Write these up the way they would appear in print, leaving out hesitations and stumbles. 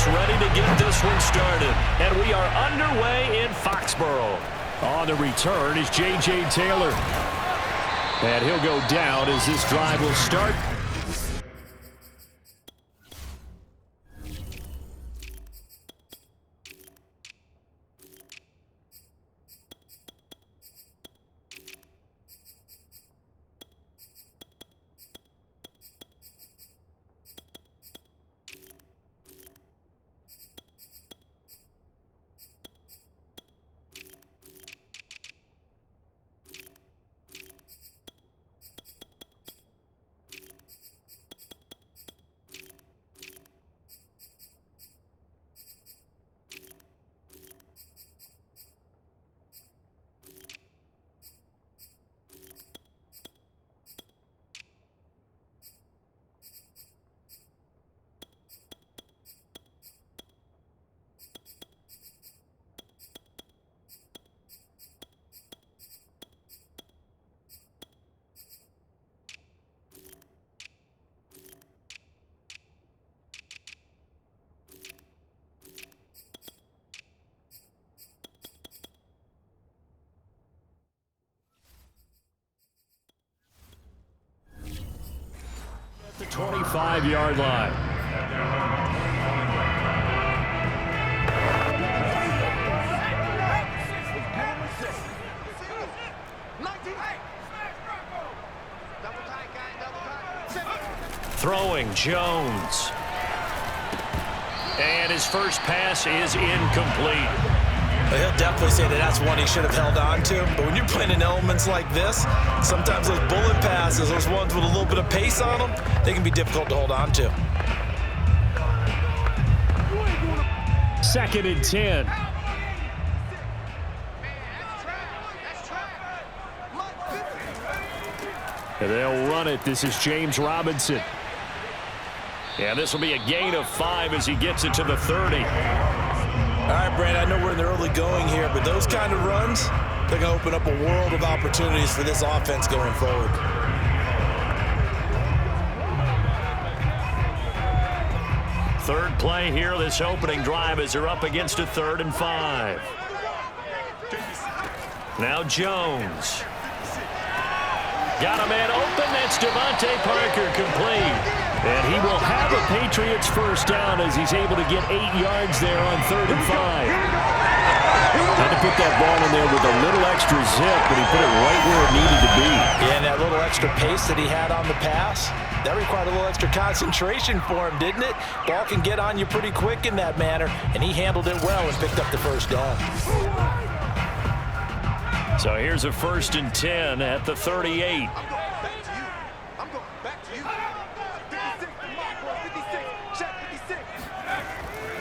Patriots ready to get this one started. And we are underway in Foxborough. On the return is J.J. Taylor. And he'll go down as this drive will start. The 25-yard line. Throwing Jones. And his first pass is incomplete. He'll definitely say that that's one he should have held on to. But when you're playing in elements like this, sometimes those bullet passes, those ones with a little bit of pace on them, they can be difficult to hold on to. 2nd and 10. And they'll run it. This is James Robinson. And this will be a gain of 5 as he gets it to the 30. All right, Brand, I know we're in the early going here, but those kind of runs, they're going to open up a world of opportunities for this offense going forward. Third play here, this opening drive as they're up against a 3rd and 5. Now Jones. Got a man open. That's Devontae Parker complete. And he will have a Patriots first down as he's able to get 8 yards there on 3rd and 5. Had to put that ball in there with a little extra zip, but he put it right where it needed to be. Yeah, and that little extra pace that he had on the pass, that required a little extra concentration for him, didn't it? Ball can get on you pretty quick in that manner, and he handled it well and picked up the first down. So here's a 1st and 10 at the 38.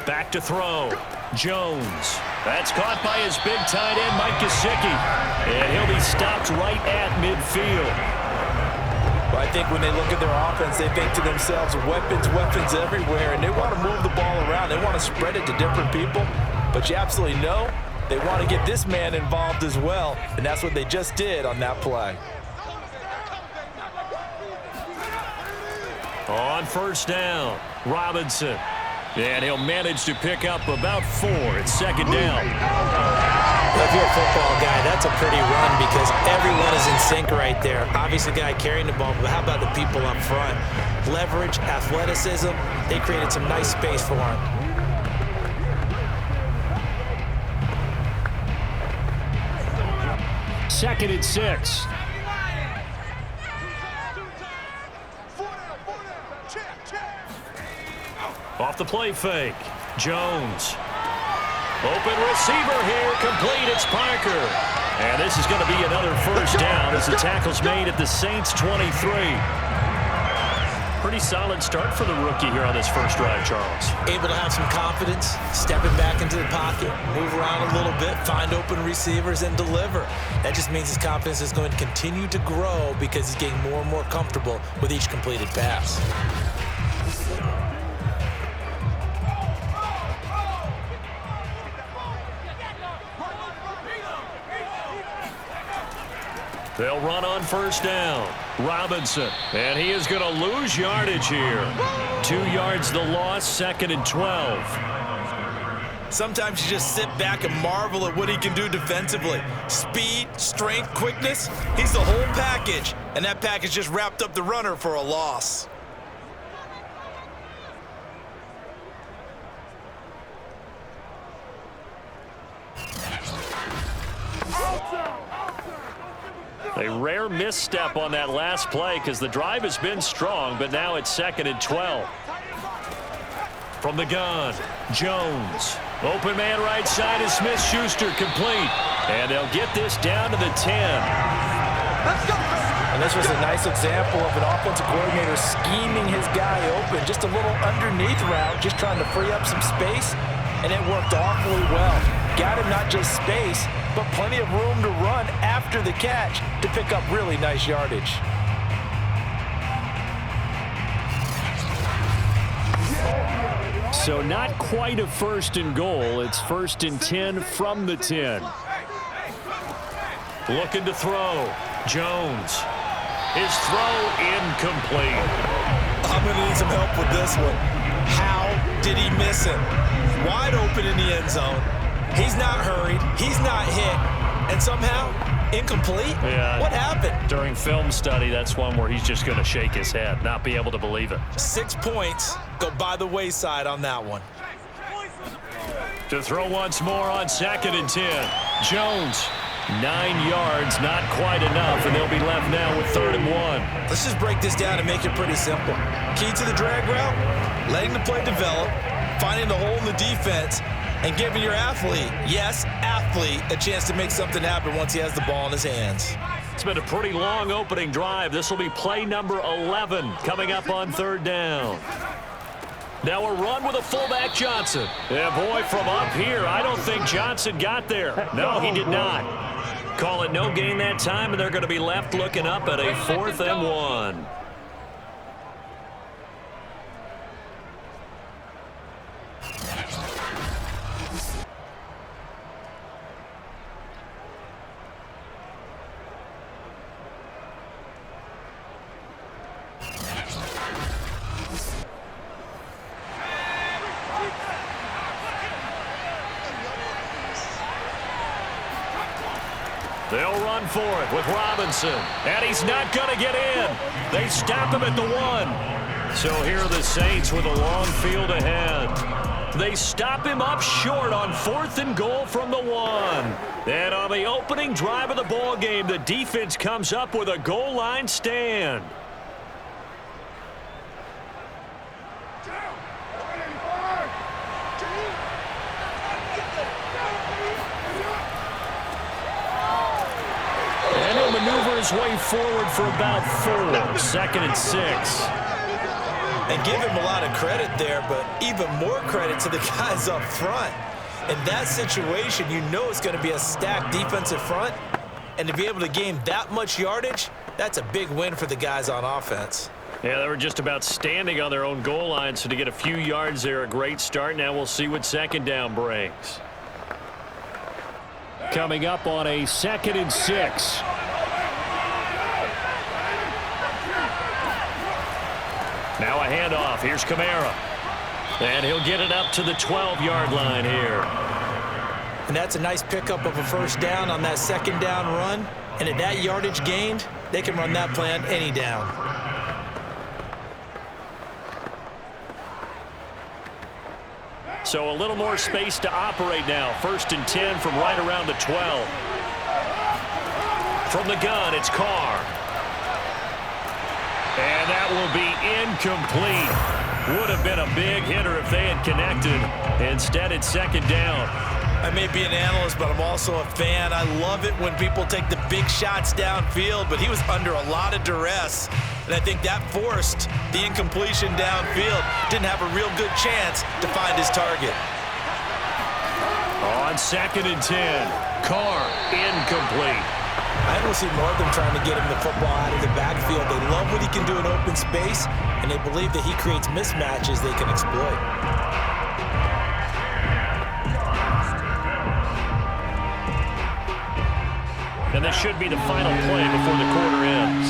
Back to throw. Jones. That's caught by his big tight end, Mike Gesicki. And he'll be stopped right at midfield. Well, I think when they look at their offense, they think to themselves, weapons, weapons everywhere, and they want to move the ball around. They want to spread it to different people. But you absolutely know they want to get this man involved as well, and that's what they just did on that play. On 1st down, Robinson. And he'll manage to pick up about 4 at 2nd down. If you're a football guy, that's a pretty run because everyone is in sync right there. Obviously, the guy carrying the ball, but how about the people up front? Leverage, athleticism, they created some nice space for him. Second and 6. Off the play fake. Jones. Open receiver here. Complete. It's Parker. And this is going to be another first down as the tackle's made at the Saints 23. Pretty solid start for the rookie here on this first drive, Charles. Able to have some confidence, stepping back into the pocket, move around a little bit, find open receivers, and deliver. That just means his confidence is going to continue to grow because he's getting more and more comfortable with each completed pass. They'll run on first down. Robinson, and he is going to lose yardage here. 2 yards the loss, 2nd and 12. Sometimes you just sit back and marvel at what he can do defensively. Speed, strength, quickness, he's the whole package. And that package just wrapped up the runner for a loss. A rare misstep on that last play because the drive has been strong, but now it's 2nd and 12. From the gun, Jones. Open man right side is Smith-Schuster, complete. And they'll get this down to the 10. And this was a nice example of an offensive coordinator scheming his guy open. Just a little underneath route, just trying to free up some space, and it worked awfully well. Got him not just space, but plenty of room to run after the catch to pick up really nice yardage. So not quite a 1st and goal. It's 1st and 10 from the 10. Looking to throw. Jones. His throw incomplete. I'm going to need some help with this one. How did he miss him? Wide open in the end zone. He's not hurried. He's not hit. And somehow, incomplete? Yeah. What happened? During film study, that's one where he's just going to shake his head, not be able to believe it. 6 points go by the wayside on that one. To throw once more on 2nd and 10. Jones, 9 yards, not quite enough, and they'll be left now with 3rd and 1. Let's just break this down and make it pretty simple. Key to the drag route, letting the play develop, finding the hole in the defense, and giving your athlete, yes, athlete, a chance to make something happen once he has the ball in his hands. It's been a pretty long opening drive. This will be play number 11 coming up on 3rd down. Now a run with a fullback Johnson. Yeah, boy, from up here, I don't think Johnson got there. No, he did not. Call it no gain that time, and they're going to be left looking up at a 4th and 1. They'll run for it with Robinson, and he's not going to get in. They stop him at the 1. So here are the Saints with a long field ahead. They stop him up short on 4th and goal from the 1. And on the opening drive of the ball game, the defense comes up with a goal line stand. Maneuver his way forward for about 4. 2nd and 6. And give him a lot of credit there, but even more credit to the guys up front. In that situation, you know it's going to be a stacked defensive front. And to be able to gain that much yardage, that's a big win for the guys on offense. Yeah, they were just about standing on their own goal line, so to get a few yards there, a great start. Now we'll see what 2nd down brings. Coming up on a 2nd and 6. Now a handoff. Here's Kamara. And he'll get it up to the 12-yard line here. And that's a nice pickup of a 1st down on that 2nd down run. And at that yardage gained, they can run that play on any down. So a little more space to operate now. 1st and 10 from right around the 12. From the gun, it's Carr. And that will be incomplete. Would have been a big hitter if they had connected. Instead, it's 2nd down. I may be an analyst, but I'm also a fan. I love it when people take the big shots downfield, but he was under a lot of duress. And I think that forced the incompletion downfield. Didn't have a real good chance to find his target. On 2nd and 10, Carr incomplete. I don't see more of them trying to get him the football out of the backfield. They love what he can do in open space, and they believe that he creates mismatches they can exploit. And this should be the final play before the quarter ends.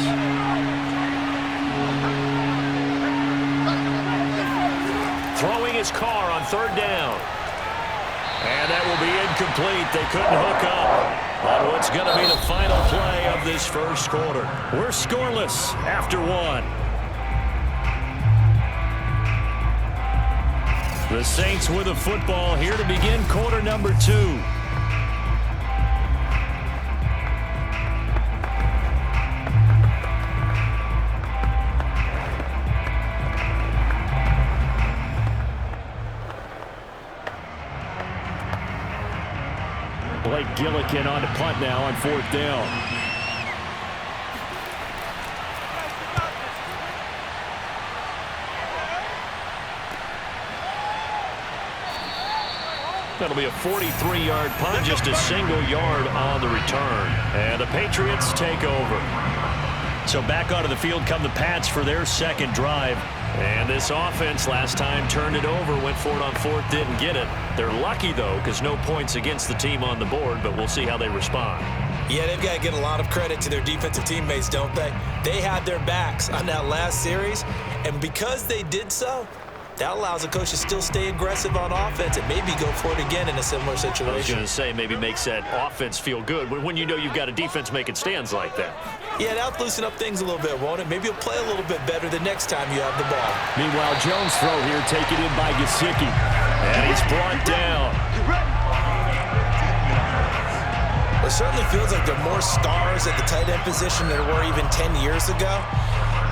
Throwing his car on third down. And that will be incomplete. They couldn't hook up on what's going to be the final play of this first quarter. We're scoreless after one. The Saints with the football here to begin quarter number 2. Blake Gillikin on to punt now on fourth down. That'll be a 43-yard punt, just a single yard on the return. And the Patriots take over. So back onto the field come the Pats for their second drive. And this offense last time turned it over, went for it on fourth, didn't get it. They're lucky, though, because no points against the team on the board, but we'll see how they respond. Yeah, they've got to get a lot of credit to their defensive teammates, don't they? They had their backs on that last series, and because they did so, that allows the coach to still stay aggressive on offense and maybe go for it again in a similar situation. I was going to say, maybe makes that offense feel good when you know you've got a defense making stands like that. Yeah, that'll loosen up things a little bit, won't it? Maybe you'll play a little bit better the next time you have the ball. Meanwhile, Jones' throw here taken in by Gesicki. And he's brought down. It certainly feels like there are more stars at the tight end position than there were even 10 years ago.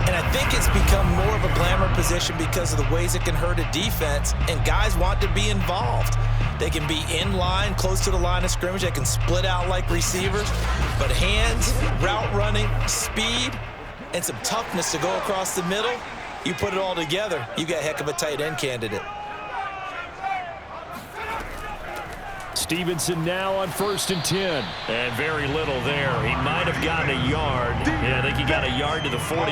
And I think it's become more of a glamour position because of the ways it can hurt a defense, and guys want to be involved. They can be in line, close to the line of scrimmage. They can split out like receivers. But hands, route running, speed, and some toughness to go across the middle, you put it all together, you got a heck of a tight end candidate. Stevenson now on 1st and 10. And very little there. He might have gotten a yard. Yeah, I think he got a yard to the 41.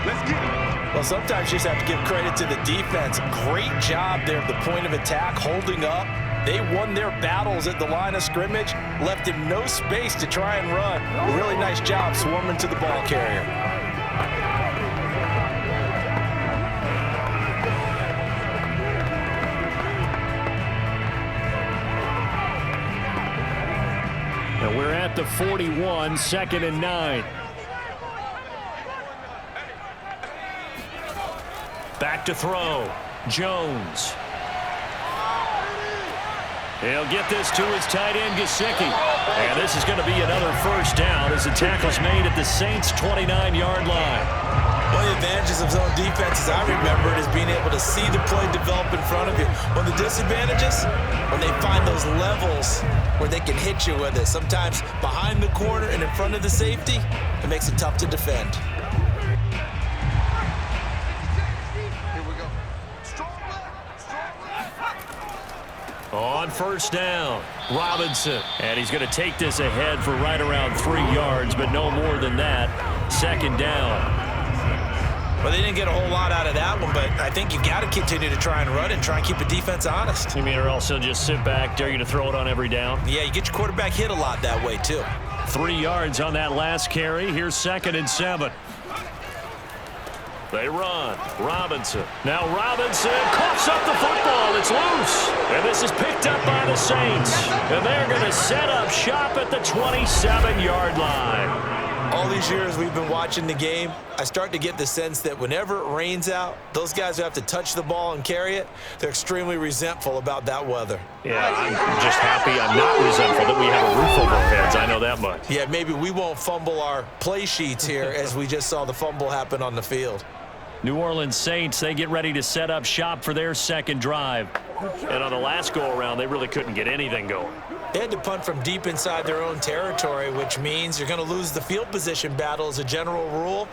Let's get it. Well, sometimes you just have to give credit to the defense. Great job there at the point of attack, holding up. They won their battles at the line of scrimmage, left him no space to try and run. A really nice job swarming to the ball carrier. And we're at the 41, 2nd and 9. Back to throw. Jones. He'll get this to his tight end, Gesicki. And this is going to be another first down as the tackle's made at the Saints' 29-yard line. One of the advantages of zone defense, as I remember it, is being able to see the play develop in front of you. One of the disadvantages, when they find those levels where they can hit you with it, sometimes behind the corner and in front of the safety, it makes it tough to defend. On first down, Robinson. And he's going to take this ahead for right around 3 yards, but no more than that. 2nd down. Well, they didn't get a whole lot out of that one, but I think you got to continue to try and run and try and keep the defense honest. You mean, or else he'll just sit back, dare you to throw it on every down? Yeah, you get your quarterback hit a lot that way, too. 3 yards on that last carry. Here's 2nd and 7. They run. Robinson. Now Robinson coughs up the football. It's loose. And this is picked up by the Saints. And they're going to set up shop at the 27-yard line. All these years we've been watching the game, I start to get the sense that whenever it rains out, those guys who have to touch the ball and carry it, they're extremely resentful about that weather. Yeah, I'm just happy I'm not resentful that we have a roof over our heads. I know that much. Yeah, maybe we won't fumble our play sheets here as we just saw the fumble happen on the field. New Orleans Saints, they get ready to set up shop for their second drive. And on the last go-around, they really couldn't get anything going. They had to punt from deep inside their own territory, which means you're going to lose the field position battle as a general rule.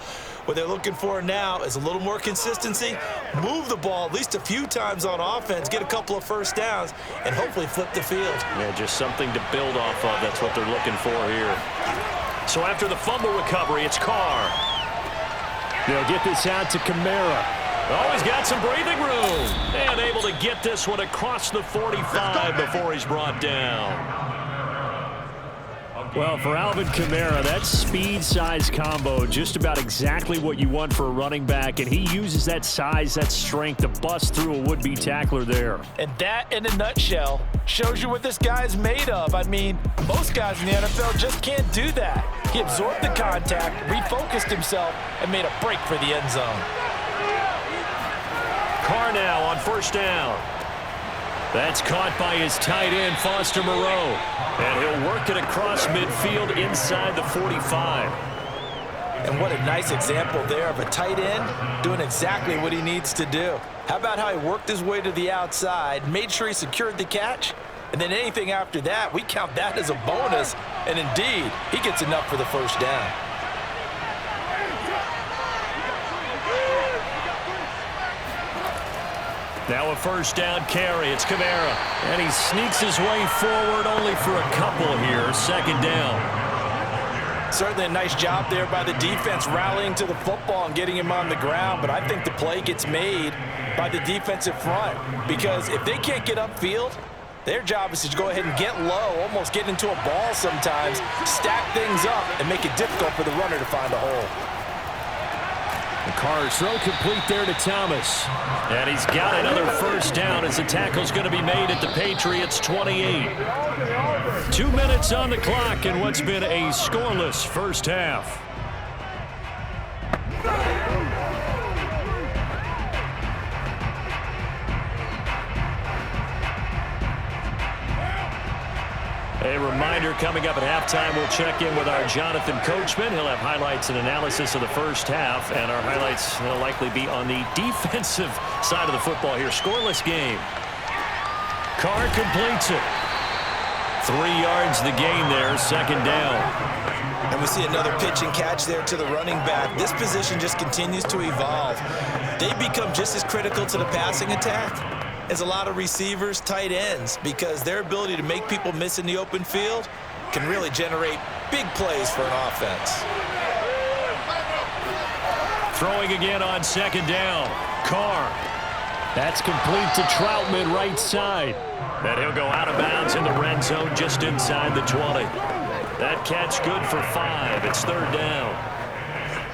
What they're looking for now is a little more consistency, move the ball at least a few times on offense, get a couple of first downs, and hopefully flip the field. Yeah, just something to build off of. That's what they're looking for here. So after the fumble recovery, it's Carr. They'll get this out to Kamara. Oh, he's got some breathing room. And able to get this one across the 45 before he's brought down. Well, for Alvin Kamara, that speed-size combo, just about exactly what you want for a running back, and he uses that size, that strength to bust through a would-be tackler there. And that, in a nutshell, shows you what this guy is made of. I mean, most guys in the NFL just can't do that. He absorbed the contact, refocused himself, and made a break for the end zone. Carr now on first down. That's caught by his tight end, Foster Moreau. And he'll work it across midfield inside the 45. And what a nice example there of a tight end doing exactly what he needs to do. How about how he worked his way to the outside, made sure he secured the catch, and then anything after that, we count that as a bonus. And indeed, he gets enough for the first down. Now a first down carry. It's Kamara. And he sneaks his way forward only for a couple here. Second down. Certainly a nice job there by the defense rallying to the football and getting him on the ground. But I think the play gets made by the defensive front. Because if they can't get upfield, their job is to go ahead and get low, almost get into a ball sometimes, stack things up, and make it difficult for the runner to find a hole. The Carr's throw complete there to Thomas. And he's got another first down as the tackle's going to be made at the Patriots' 28. 2 minutes on the clock in what's been a scoreless first half. A reminder, coming up at halftime, we'll check in with our Jonathan Coachman. He'll have highlights and analysis of the first half, and our highlights will likely be on the defensive side of the football here. Scoreless game. Carr completes it. 3 yards the gain there, second down. And we see another pitch and catch there to the running back. This position just continues to evolve. They become just as critical to the passing attack as a lot of receivers, tight ends, because their ability to make people miss in the open field can really generate big plays for an offense. Throwing again on second down. Carr. That's complete to Troutman right side. And he'll go out of bounds in the red zone just inside the 20. That catch good for 5. It's third down.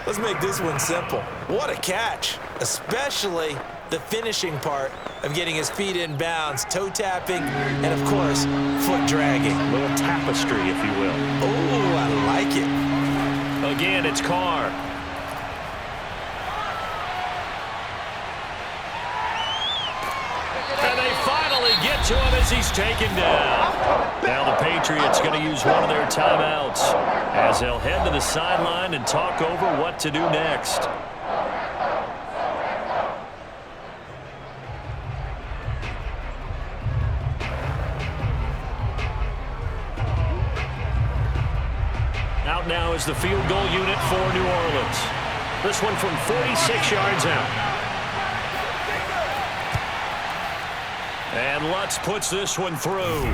Let's make this one simple. What a catch, especially the finishing part of getting his feet in bounds, toe tapping, and of course, foot dragging. A little tapestry, if you will. Oh, I like it. Again, it's Carr. And they finally get to him as he's taken down. Now the Patriots going to use one of their timeouts as they'll head to the sideline and talk over what to do next. Out now is the field goal unit for New Orleans. This one from 46 yards out. And Lutz puts this one through.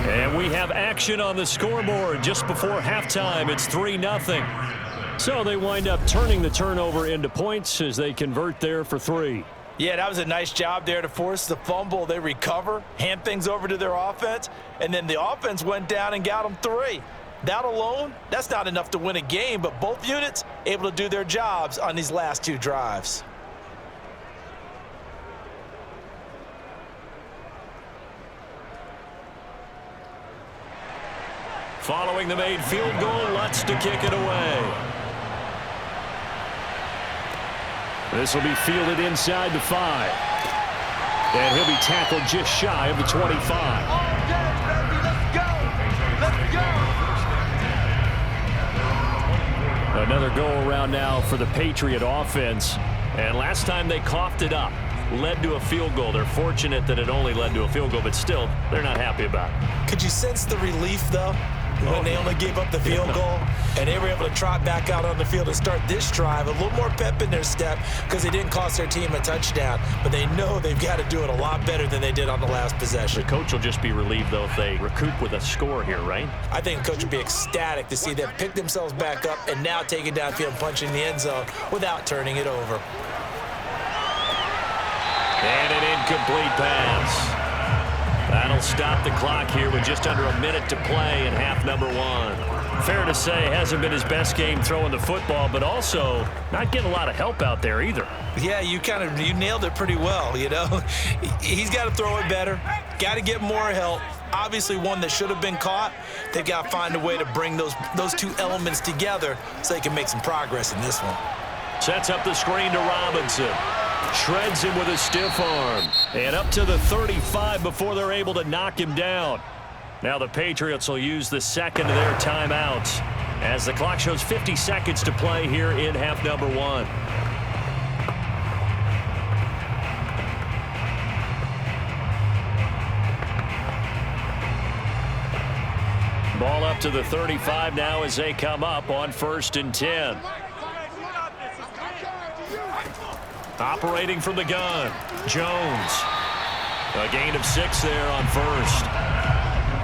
And we have action on the scoreboard just before halftime. It's 3-0. So they wind up turning the turnover into points as they convert there for 3. Yeah, that was a nice job there to force the fumble. They recover, hand things over to their offense, and then the offense went down and got them 3. That alone, that's not enough to win a game, but both units able to do their jobs on these last 2 drives. Following the made field goal, Lutz to kick it away. This will be fielded inside the 5. And he'll be tackled just shy of the 25. Another go-around now for the Patriot offense. And last time they coughed it up, led to a field goal. They're fortunate that it only led to a field goal, but still, they're not happy about it. Could you sense the relief, though, when they only gave up the field goal and they were able to trot back out on the field and start this drive? A little more pep in their step because they didn't cost their team a touchdown, but they know they've got to do it a lot better than they did on the last possession. The coach will just be relieved, though, if they recoup with a score here, right? I think the coach would be ecstatic to see them pick themselves back up and now take it downfield and punch in the end zone without turning it over. And an incomplete pass. That'll stop the clock here with just under a minute to play in half number one. Fair to say, hasn't been his best game throwing the football, but also not getting a lot of help out there either. Yeah, you nailed it pretty well, you know. He's got to throw it better, got to get more help. Obviously one that should have been caught. They've got to find a way to bring those two elements together so they can make some progress in this one. Sets up the screen to Robinson. Shreds him with a stiff arm. And up to the 35 before they're able to knock him down. Now the Patriots will use the second of their timeouts as the clock shows 50 seconds to play here in half number one. Ball up to the 35 now as they come up on 1st and 10. Operating from the gun, Jones. A gain of 6 there on 1st.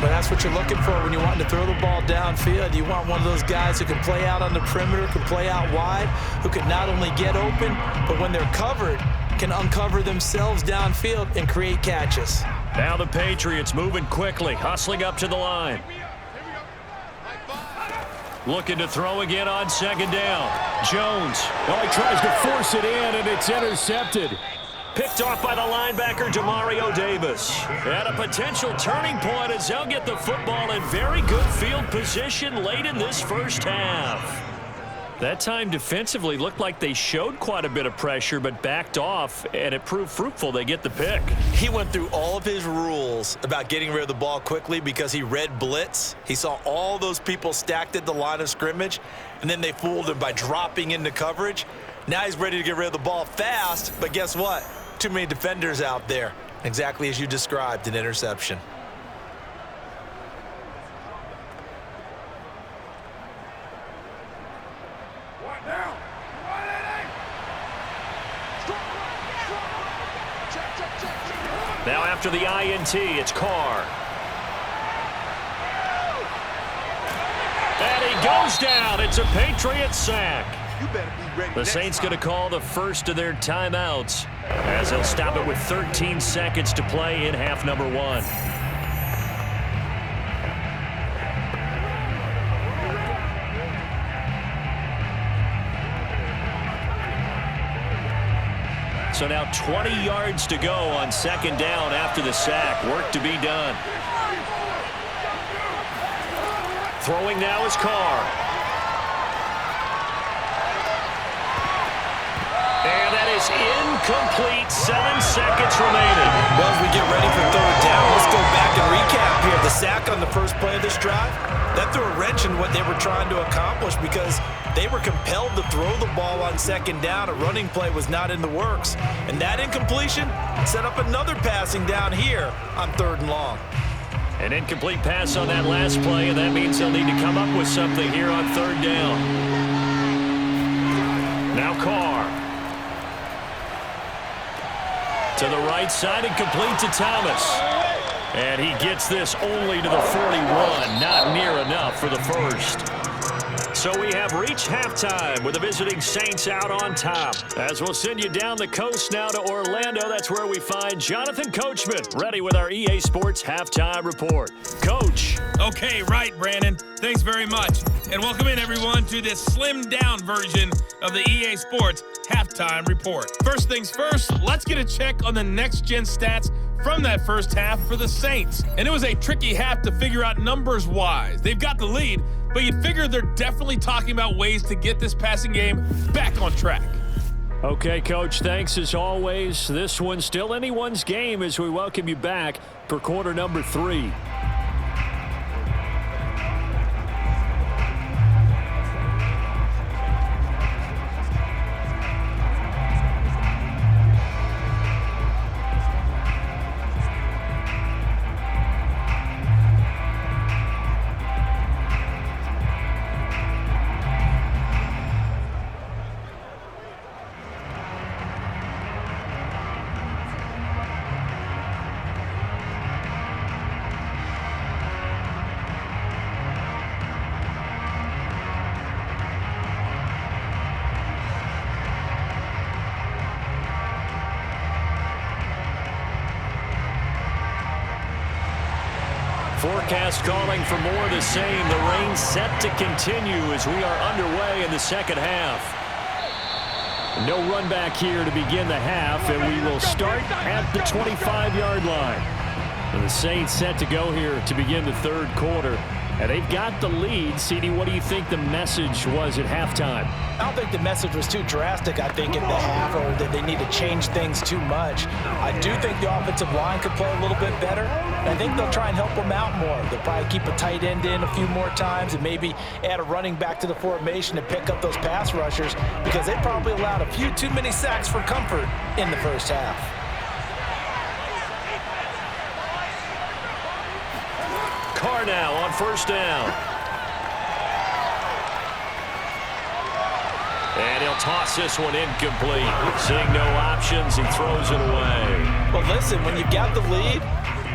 But that's what you're looking for when you want to throw the ball downfield. You want one of those guys who can play out on the perimeter, can play out wide, who can not only get open, but when they're covered, can uncover themselves downfield and create catches. Now the Patriots moving quickly, hustling up to the line. Looking to throw again on 2nd down. Jones. Well, he tries to force it in, and it's intercepted. Picked off by the linebacker, Demario Davis. At a potential turning point as they'll get the football in very good field position late in this first half. That time defensively looked like they showed quite a bit of pressure but backed off, and it proved fruitful. They get the pick. He went through all of his rules about getting rid of the ball quickly because he read blitz. He saw all those people stacked at the line of scrimmage, and then they fooled him by dropping into coverage. Now he's ready to get rid of the ball fast, but guess what? Too many defenders out there. Exactly as you described, an interception. Now after the INT, it's Carr. And he goes down. It's a Patriots sack. The Saints going to call the first of their timeouts as they'll stop it with 13 seconds to play in half number one. So now 20 yards to go on 2nd down after the sack. Work to be done. Throwing now is Carr. And that is incomplete. 7 seconds remaining. Well, as we get ready for 3rd down, let's go back and recap here. The sack on the first play of this drive, that threw a wrench in what they were trying to accomplish because they were compelled to throw the ball on 2nd down. A running play was not in the works. And that incompletion set up another passing down here on 3rd and long. An incomplete pass on that last play, and that means they'll need to come up with something here on 3rd down. Now Carr. To the right side and complete to Thomas. And he gets this only to the 41. Not near enough for the first. So we have reached halftime with the visiting Saints out on top. As we'll send you down the coast now to Orlando, that's where we find Jonathan Coachman, ready with our EA Sports Halftime Report. Coach. Okay, right, Brandon. Thanks very much. And welcome in, everyone, to this slimmed-down version of the EA Sports Halftime Report. First things first, let's get a check on the next-gen stats from that first half for the Saints. And it was a tricky half to figure out numbers-wise. They've got the lead, but you'd figure they're definitely talking about ways to get this passing game back on track. Okay, Coach, thanks as always. This one's still anyone's game as we welcome you back for quarter number 3. Forecast calling for more of the same. The rain set to continue as we are underway in the second half. No run back here to begin the half, and we will start at the 25-yard line. And the Saints set to go here to begin the third quarter. And they've got the lead. CD, what do you think the message was at halftime? I don't think the message was too drastic, I think, in the half, or that they need to change things too much. I do think the offensive line could play a little bit better. And I think they'll try and help them out more. They'll probably keep a tight end in a few more times and maybe add a running back to the formation to pick up those pass rushers, because they probably allowed a few too many sacks for comfort in the first half. Carr now on first down. And he'll toss this one incomplete. Seeing no options, he throws it away. Well, listen, when you've got the lead,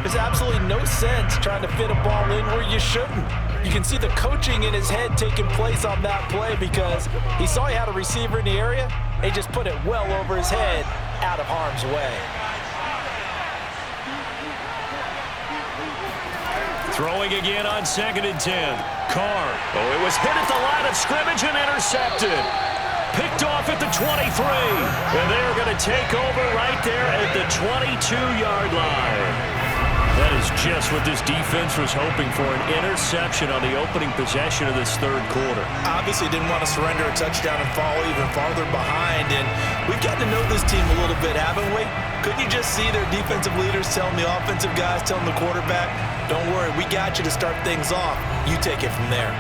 there's absolutely no sense trying to fit a ball in where you shouldn't. You can see the coaching in his head taking place on that play, because he saw he had a receiver in the area. He just put it well over his head, out of harm's way. Throwing again on 2nd and 10. Carr. Oh, it was hit at the line of scrimmage and intercepted. Picked off at the 23. And they're going to take over right there at the 22-yard line. That is just what this defense was hoping for, an interception on the opening possession of this third quarter. Obviously didn't want to surrender a touchdown and fall even farther behind. And we've got to know this team a little bit, haven't we? Couldn't you just see their defensive leaders telling the offensive guys, telling the quarterback, don't worry, we got you to start things off. You take it from there.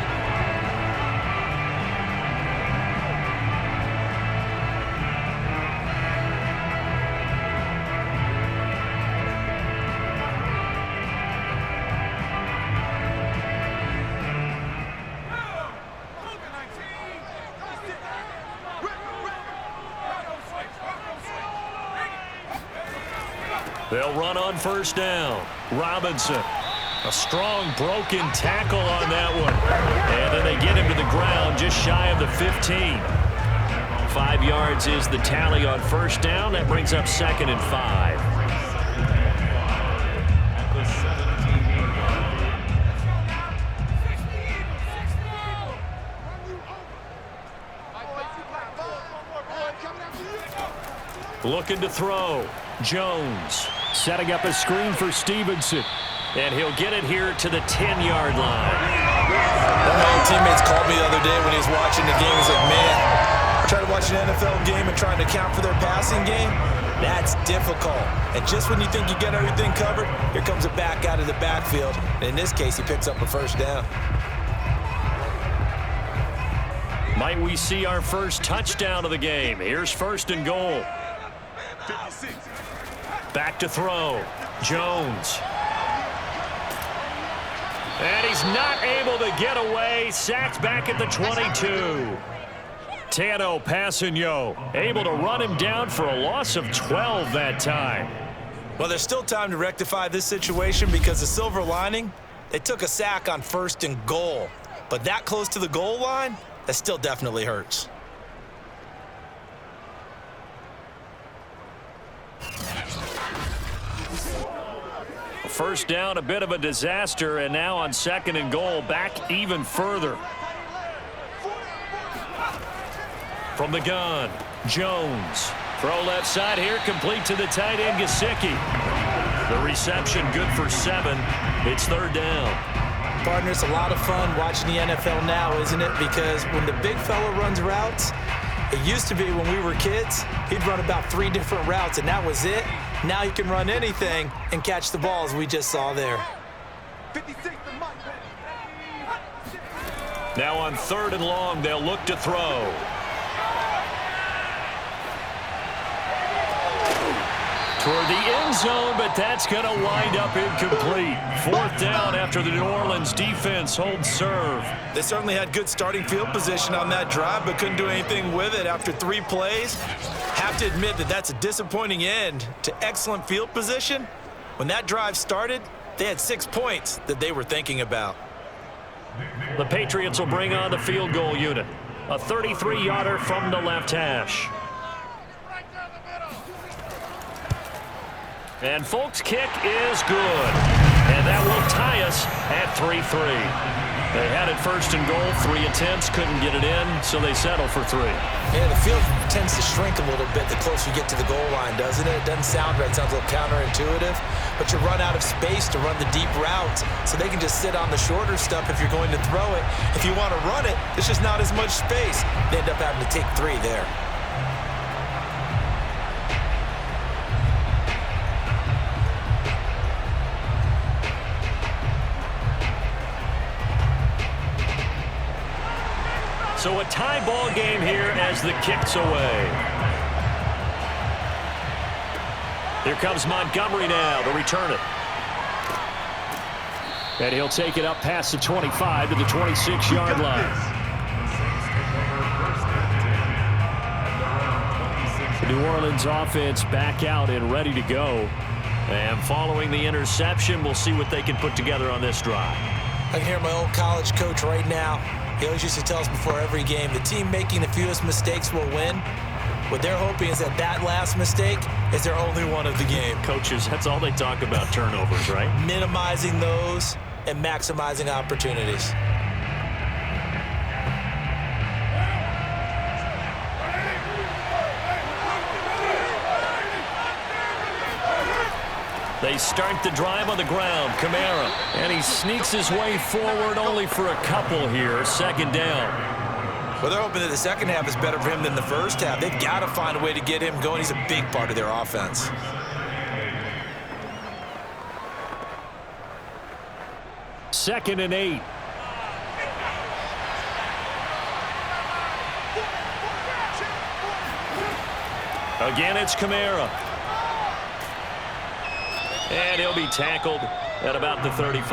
They'll run on first down. Robinson. A strong broken tackle on that one. And then they get him to the ground just shy of the 15. 5 yards is the tally on first down. That brings up 2nd and 5. Looking to throw. Jones setting up a screen for Stevenson. And he'll get it here to the 10-yard line. One of my teammates called me the other day when he was watching the game. He's like, man, trying to watch an NFL game and trying to account for their passing game, that's difficult. And just when you think you got everything covered, here comes a back out of the backfield. And in this case, he picks up a first down. Might we see our first touchdown of the game? Here's 1st and goal. Back to throw. Jones. And he's not able to get away. Sacked back at the 22. Tano Passanio able to run him down for a loss of 12 that time. Well, there's still time to rectify this situation, because the silver lining, they took a sack on 1st and goal. But that close to the goal line, that still definitely hurts. First down, a bit of a disaster, and now on 2nd and goal, back even further. From the gun, Jones. Throw left side here, complete to the tight end, Gesicki. The reception good for 7. It's 3rd down. Partner, it's a lot of fun watching the NFL now, isn't it? Because when the big fella runs routes, it used to be when we were kids, he'd run about 3 different routes, and that was it. Now you can run anything and catch the balls we just saw there. Now on 3rd and long, they'll look to throw. Toward the end zone, but that's going to wind up incomplete. 4th down after the New Orleans defense holds serve. They certainly had good starting field position on that drive, but couldn't do anything with it after 3 plays. Have to admit that that's a disappointing end to excellent field position. When that drive started, they had 6 points that they were thinking about. The Patriots will bring on the field goal unit. A 33-yarder from the left hash. And Folk's kick is good. And that will tie us at 3-3. They had it first and goal, 3 attempts, couldn't get it in, so they settle for 3. Yeah, the field tends to shrink a little bit the closer you get to the goal line, doesn't it? It doesn't sound right. It sounds a little counterintuitive, but you run out of space to run the deep routes, so they can just sit on the shorter stuff if you're going to throw it. If you want to run it, there's just not as much space. They end up having to take 3 there. So a tie ball game here as the kick's away. Here comes Montgomery now to return it. And he'll take it up past the 25 to the 26-yard line. The New Orleans offense back out and ready to go. And following the interception, we'll see what they can put together on this drive. I can hear my old college coach right now. He always used to tell us before every game, the team making the fewest mistakes will win. What they're hoping is that last mistake is their only one of the game. Coaches, that's all they talk about, turnovers, right? Minimizing those and maximizing opportunities. They start the drive on the ground. Kamara. And he sneaks his way forward only for a couple here. Second down. Well, they're hoping that the second half is better for him than the first half. They've got to find a way to get him going. He's a big part of their offense. Second and 8. Again, it's Kamara. And he'll be tackled at about the 35.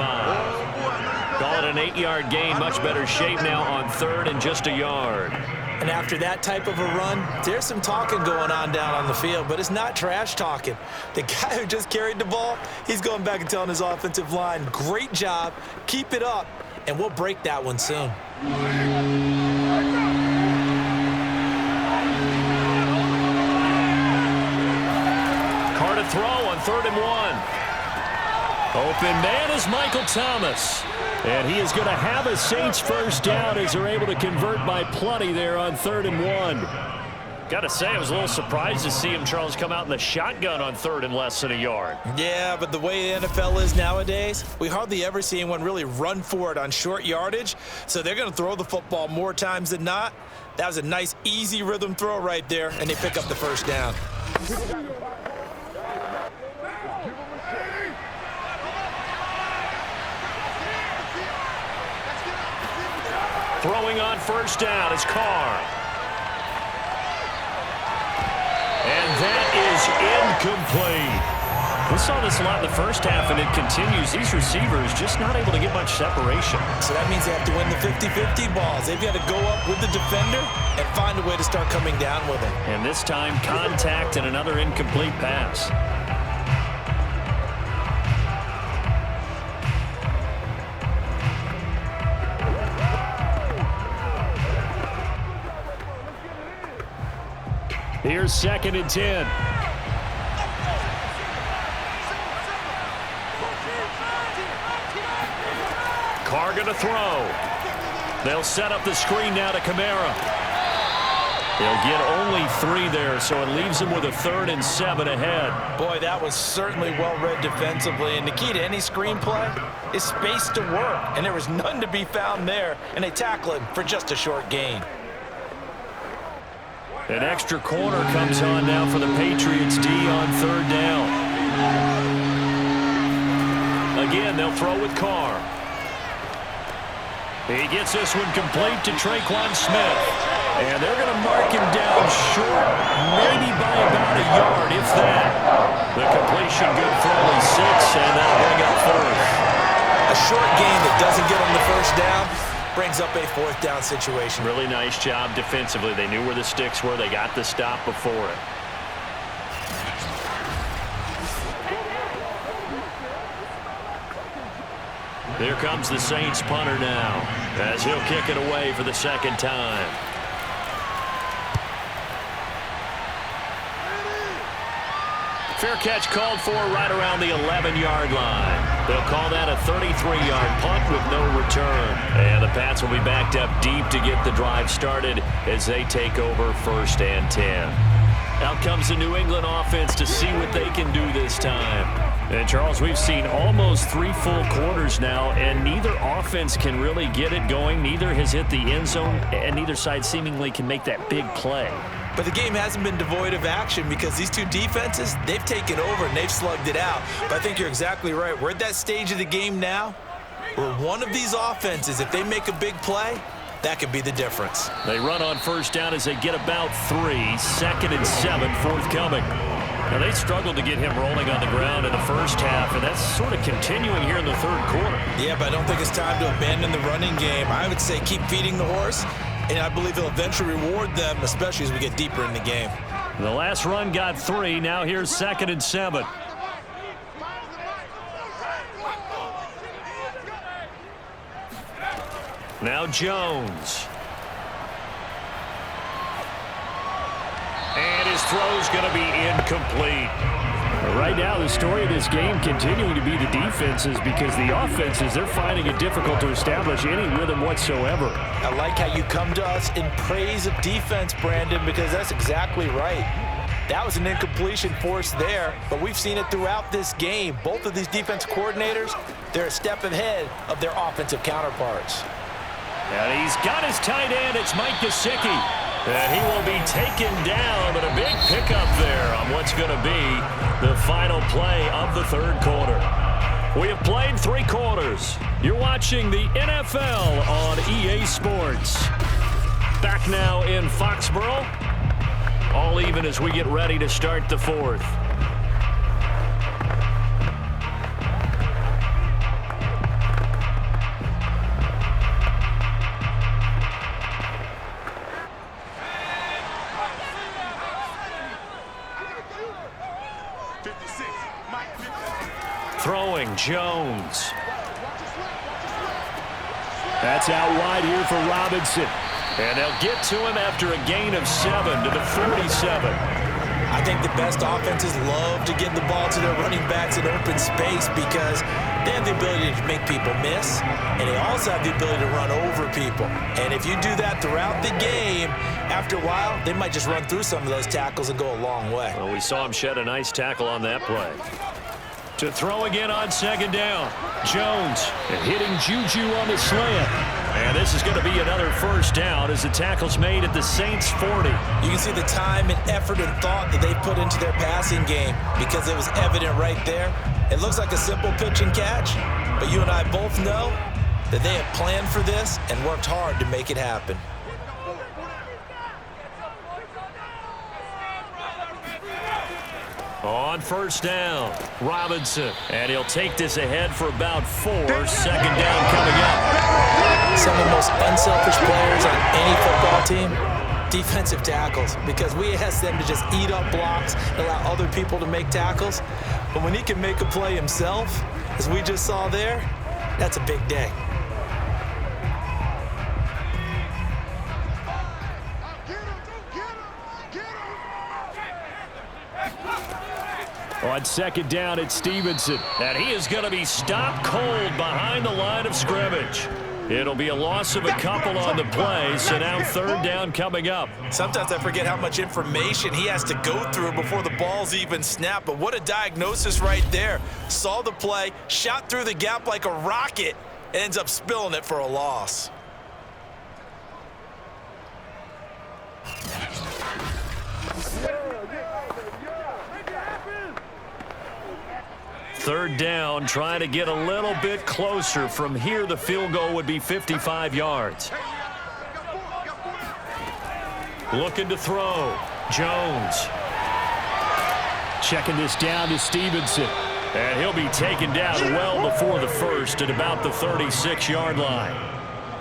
Call it an 8-yard gain. Much better shape now on third and just a yard. And after that type of a run, there's some talking going on down on the field, but it's not trash talking. The guy who just carried the ball, he's going back and telling his offensive line, great job, keep it up, and we'll break that one soon. Carr to throw on 3rd and 1. Open man is Michael Thomas. And he is going to have a Saints first down as they're able to convert by plenty there on 3rd and 1. Got to say, I was a little surprised to see him, Charles, come out in the shotgun on 3rd and less than a yard. Yeah, but the way the NFL is nowadays, we hardly ever see anyone really run for it on short yardage. So they're going to throw the football more times than not. That was a nice, easy rhythm throw right there, and they pick up the first down. Throwing on first down is Carr. And that is incomplete. We saw this a lot in the first half, and it continues. These receivers just not able to get much separation. So that means they have to win the 50-50 balls. They've got to go up with the defender and find a way to start coming down with him. And this time, contact and another incomplete pass. Here's 2nd and 10. Carr going to throw. They'll set up the screen now to Kamara. They'll get only 3 there, so it leaves them with a 3rd and 7 ahead. Boy, that was certainly well read defensively. And the key to any screenplay is space to work. And there was none to be found there. And they tackle him for just a short gain. An extra corner comes on now for the Patriots D on 3rd down. Again, they'll throw with Carr. He gets this one complete to Traquan Smith. And they're going to mark him down short, maybe by about a yard, if that. The completion good for only 6, and that'll bring up 4th. A short gain that doesn't get them the first down brings up a 4th down situation. Really nice job defensively. They knew where the sticks were. They got the stop before it. Here comes the Saints punter now, as he'll kick it away for the 2nd time. Fair catch called for right around the 11-yard line. They'll call that a 33-yard punt with no return. And the Pats will be backed up deep to get the drive started as they take over 1st and 10. Out comes the New England offense to see what they can do this time. And, Charles, we've seen almost 3 full quarters now, and neither offense can really get it going. Neither has hit the end zone, and neither side seemingly can make that big play. But the game hasn't been devoid of action because these two defenses, they've taken over and they've slugged it out. But I think you're exactly right. We're at that stage of the game now where one of these offenses, if they make a big play, that could be the difference. They run on 1st down as they get about 3. 2nd and 7 forthcoming. Now, they struggled to get him rolling on the ground in the first half, and that's sort of continuing here in the 3rd quarter. Yeah, but I don't think it's time to abandon the running game. I would say keep feeding the horse, and I believe he'll eventually reward them, especially as we get deeper in the game. The last run got 3. Now here's 2nd and 7. Now Jones. And his throw's going to be incomplete. Right now, the story of this game continuing to be the defenses, because the offenses, they're finding it difficult to establish any rhythm whatsoever. I like how you come to us in praise of defense, Brandon, because that's exactly right. That was an incompletion forced there, but we've seen it throughout this game. Both of these defense coordinators, they're a step ahead of their offensive counterparts. And he's got his tight end. It's Mike Gesicki. And he will be taken down, but a big pickup there on what's going to be the final play of the 3rd quarter. We have played 3 quarters. You're watching the NFL on EA Sports. Back now in Foxborough. All even as we get ready to start the 4th. Throwing, Jones. That's out wide here for Robinson. And they'll get to him after a gain of 7 to the 47. I think the best offenses love to get the ball to their running backs in open space because they have the ability to make people miss, and they also have the ability to run over people. And if you do that throughout the game, after a while, they might just run through some of those tackles and go a long way. Well, we saw him shed a nice tackle on that play. To throw again on 2nd down. Jones hitting Juju on the slant. And this is going to be another 1st down as the tackle's made at the Saints 40. You can see the time and effort and thought that they put into their passing game because it was evident right there. It looks like a simple pitch and catch, but you and I both know that they have planned for this and worked hard to make it happen. On 1st down, Robinson. And he'll take this ahead for about 4. 2nd down coming up. Some of the most unselfish players on any football team, defensive tackles, because we ask them to just eat up blocks and allow other people to make tackles. But when he can make a play himself, as we just saw there, that's a big day. On 2nd down, it's Stevenson. And he is going to be stopped cold behind the line of scrimmage. It'll be a loss of a couple on the play, so now 3rd down coming up. Sometimes I forget how much information he has to go through before the ball's even snapped, but what a diagnosis right there. Saw the play, shot through the gap like a rocket, ends up spilling it for a loss. Third down, trying to get a little bit closer. From here, the field goal would be 55 yards. Looking to throw. Jones. Checking this down to Stevenson. And he'll be taken down well before the first at about the 36-yard line.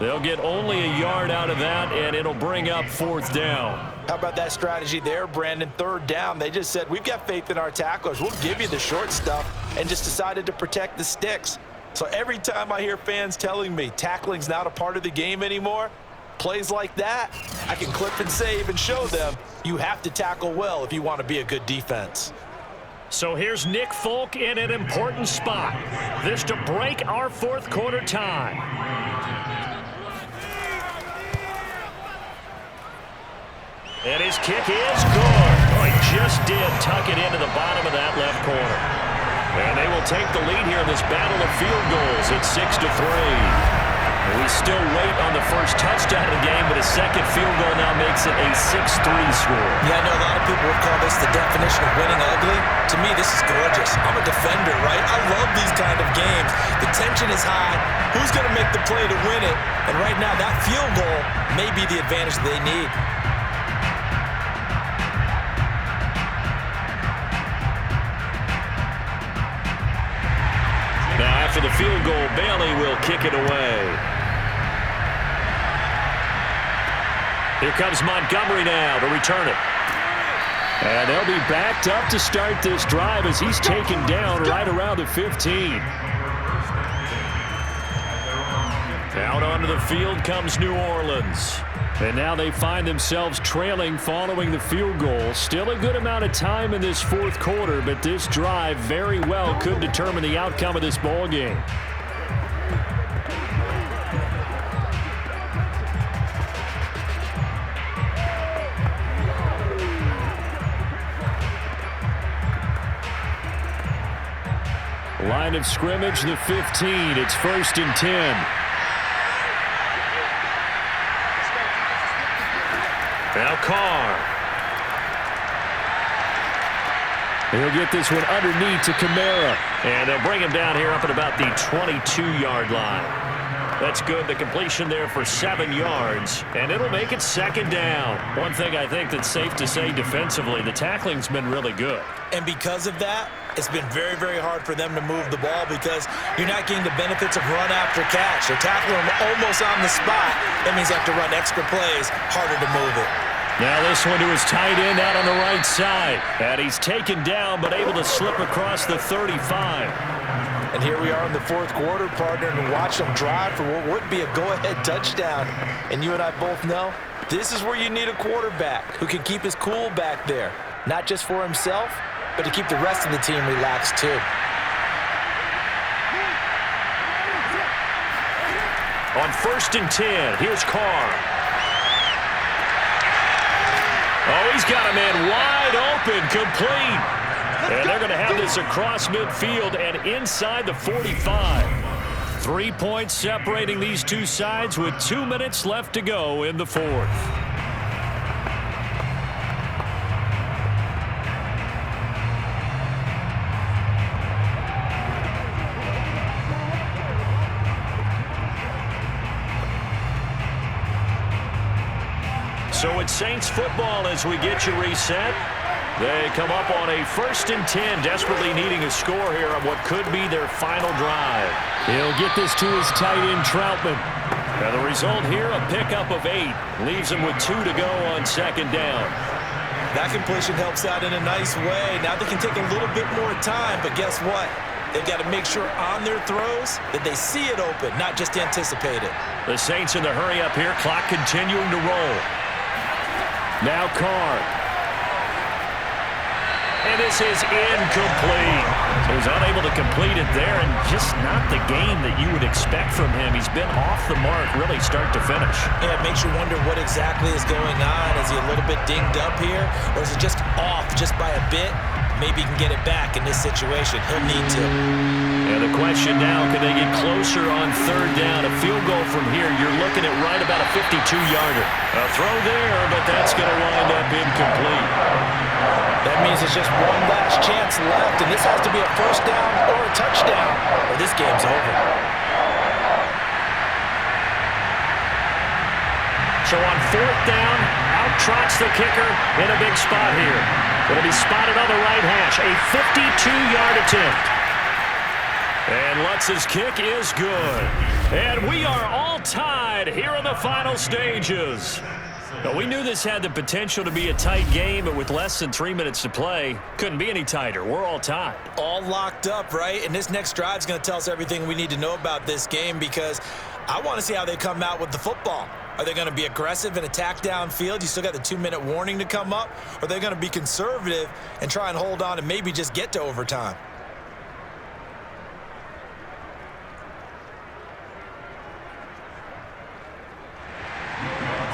They'll get only a yard out of that, and it'll bring up 4th down. How about that strategy there, Brandon? 3rd down, they just said, we've got faith in our tacklers. We'll give you the short stuff, and just decided to protect the sticks. So every time I hear fans telling me tackling's not a part of the game anymore, plays like that, I can clip and save and show them you have to tackle well if you want to be a good defense. So here's Nick Folk in an important spot. This to break our fourth quarter tie. And his kick is good. Oh, he just did tuck it into the bottom of that left corner. And they will take the lead here in this battle of field goals at 6-3. We still wait on the first touchdown of the game, but a second field goal now makes it a 6-3 score. Yeah, I know a lot of people would call this the definition of winning ugly. To me, this is gorgeous. I'm a defender, right? I love these kind of games. The tension is high. Who's going to make the play to win it? And right now, that field goal may be the advantage they need. Now, after the field goal, Bailey will kick it away. Here comes Montgomery now to return it. And they'll be backed up to start this drive as he's taken down right around the 15. Out onto the field comes New Orleans. And now they find themselves trailing following the field goal. Still a good amount of time in this fourth quarter, but this drive very well could determine the outcome of this ball game. Line of scrimmage, the 15. It's 1st and 10. Now Carr. He'll get this one underneath to Kamara. And they'll bring him down here up at about the 22-yard line. That's good. The completion there for 7 yards. And it'll make it 2nd down. One thing I think that's safe to say defensively, the tackling's been really good. And because of that, it's been very, very hard for them to move the ball because you're not getting the benefits of run after catch. They're tackling them almost on the spot. That means they have to run extra plays, harder to move it. Now this one to his tight end out on the right side. And he's taken down but able to slip across the 35. And here we are in the fourth quarter, partner, and watch them drive for what would be a go-ahead touchdown. And you and I both know this is where you need a quarterback who can keep his cool back there. Not just for himself, but to keep the rest of the team relaxed too. On 1st and 10, here's Carr. Oh, he's got a man wide open, complete. And they're going to have this across midfield and inside the 45. 3 points separating these two sides with 2 minutes left to go in the fourth. So it's Saints football as we get you reset. They come up on a 1st and 10, desperately needing a score here on what could be their final drive. He'll get this to his tight end, Troutman. Now the result here, a pickup of 8. Leaves him with 2 to go on 2nd down. That completion helps out in a nice way. Now they can take a little bit more time, but guess what? They've got to make sure on their throws that they see it open, not just anticipate it. The Saints in the hurry up here, clock continuing to roll. Now Carr. And this is incomplete. So he's unable to complete it there, and just not the game that you would expect from him. He's been off the mark really start to finish. Yeah, it makes you wonder what exactly is going on. Is he a little bit dinged up here, or is it just off just by a bit? Maybe he can get it back in this situation. He'll need to. And the question now, can they get closer on 3rd down? A field goal from here, you're looking at right about a 52-yarder. A throw there, but that's going to wind up incomplete. That means there's just one last chance left, and this has to be a 1st down or a touchdown, or this game's over. So on 4th down, out trots the kicker in a big spot here. It'll be spotted on the right hash, a 52-yard attempt. And Lutz's kick is good. And we are all tied here in the final stages. Now, we knew this had the potential to be a tight game, but with less than 3 minutes to play, couldn't be any tighter. We're all tied. All locked up, right? And this next drive is going to tell us everything we need to know about this game because I want to see how they come out with the football. Are they going to be aggressive and attack downfield? You still got the 2-minute warning to come up. Or are they going to be conservative and try and hold on and maybe just get to overtime?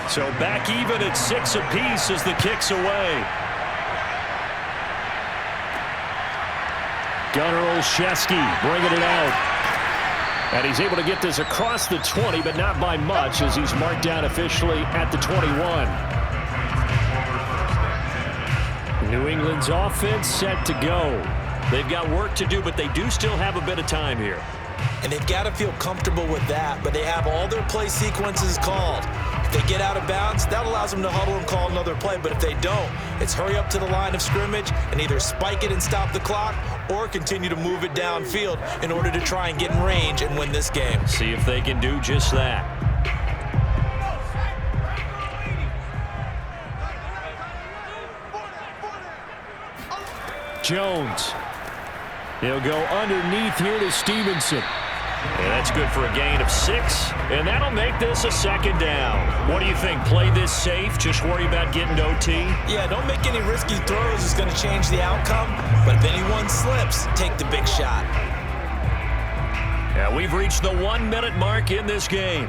So back even at 6 apiece as the kick's away. Gunnar Olszewski bringing it out. And he's able to get this across the 20, but not by much as he's marked down officially at the 21. New England's offense set to go. They've got work to do, but they do still have a bit of time here. And they've got to feel comfortable with that, but they have all their play sequences called. If they get out of bounds, that allows them to huddle and call another play. But if they don't, it's hurry up to the line of scrimmage and either spike it and stop the clock or continue to move it downfield in order to try and get in range and win this game. See if they can do just that. Jones. He'll go underneath here to Stevenson. And that's good for a gain of 6, and that'll make this a second down. What do you think? Play this safe? Just worry about getting to OT? Yeah, don't make any risky throws. It's going to change the outcome. But if anyone slips, take the big shot. Yeah, we've reached the 1-minute mark in this game.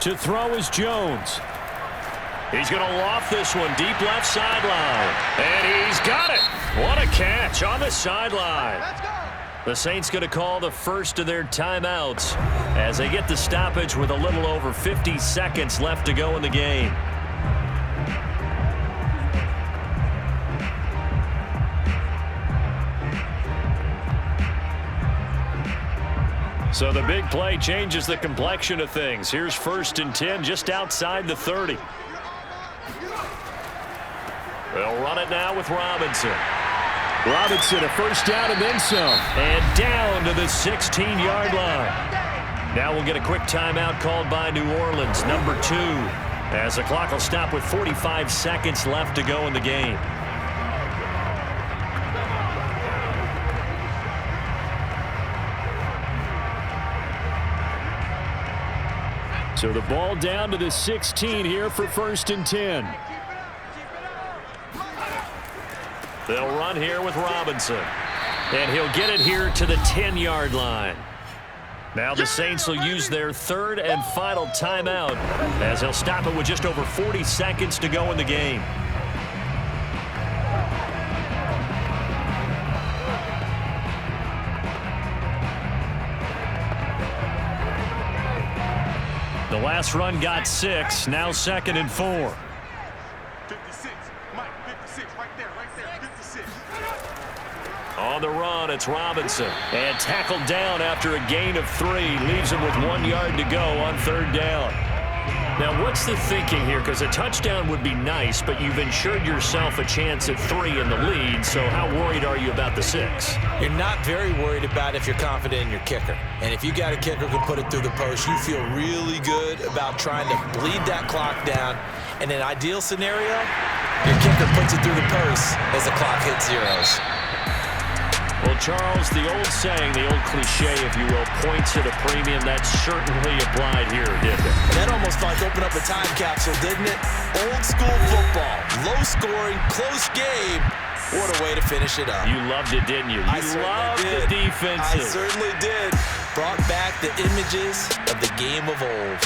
To throw is Jones. He's going to loft this one deep left sideline. And he's got it. What a catch on the sideline. The Saints going to call the first of their timeouts as they get the stoppage with a little over 50 seconds left to go in the game. So the big play changes the complexion of things. Here's 1st and 10 just outside the 30. They'll run it now with Robinson. Robinson, a first down and then some. And down to the 16-yard line. Now we'll get a quick timeout called by New Orleans, number 2, as the clock will stop with 45 seconds left to go in the game. So the ball down to the 16 here for 1st and 10. They'll run here with Robinson. And he'll get it here to the 10-yard line. Now the Saints will use their 3rd and final timeout as they'll stop it with just over 40 seconds to go in the game. The last run got 6, now 2nd and 4. 56, Mike, 56, right there, 56. On the run, it's Robinson. And tackled down after a gain of 3. Leaves him with 1 yard to go on 3rd down. Now, what's the thinking here? Because a touchdown would be nice, but you've ensured yourself a chance at 3 in the lead, so how worried are you about the 6? You're not very worried about if you're confident in your kicker. And if you got a kicker who can put it through the post, you feel really good about trying to bleed that clock down. In an ideal scenario, your kicker puts it through the post as the clock hits zeros. Well, Charles, the old saying, the old cliche, if you will, points at a premium, that certainly applied here, didn't it? That almost like opened up a time capsule, didn't it? Old school football, low scoring, close game. What a way to finish it up. You loved it, didn't you? You loved the defenses. I certainly did. Brought back the images of the game of old.